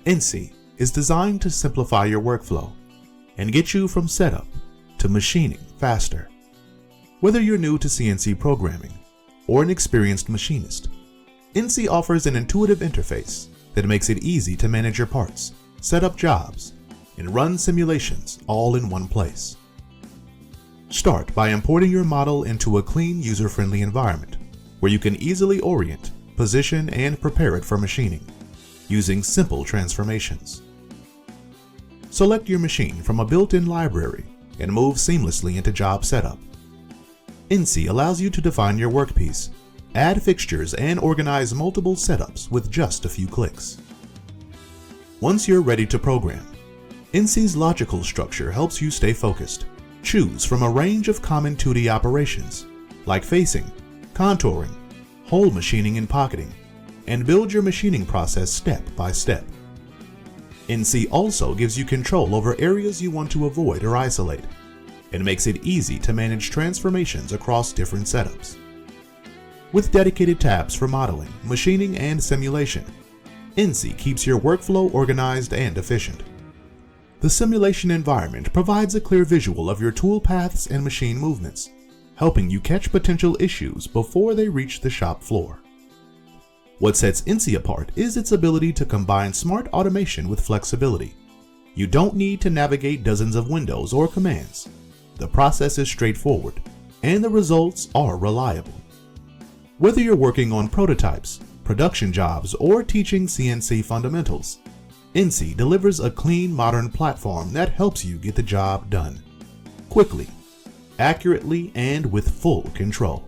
ENCY is designed to simplify your workflow and get you from setup to machining faster. Whether you're new to CNC programming or an experienced machinist, ENCY offers an intuitive interface that makes it easy to manage your parts, set up jobs, and run simulations all in one place. Start by importing your model into a clean, user-friendly environment where you can easily orient, position, and prepare it for machining using simple transformations. Select your machine from a built-in library and move seamlessly into job setup. ENCY allows you to define your workpiece, add fixtures, and organize multiple setups with just a few clicks. Once you're ready to program, ENCY's logical structure helps you stay focused. Choose from a range of common 2D operations like facing, contouring, hole machining and pocketing, and build your machining process step by step. ENCY also gives you control over areas you want to avoid or isolate, and makes it easy to manage transformations across different setups. With dedicated tabs for modeling, machining, and simulation, ENCY keeps your workflow organized and efficient. The simulation environment provides a clear visual of your tool paths and machine movements, helping you catch potential issues before they reach the shop floor. What sets ENCY apart is its ability to combine smart automation with flexibility. You don't need to navigate dozens of windows or commands. The process is straightforward, and the results are reliable. Whether you're working on prototypes, production jobs, or teaching CNC fundamentals, ENCY delivers a clean, modern platform that helps you get the job done quickly, accurately, and with full control.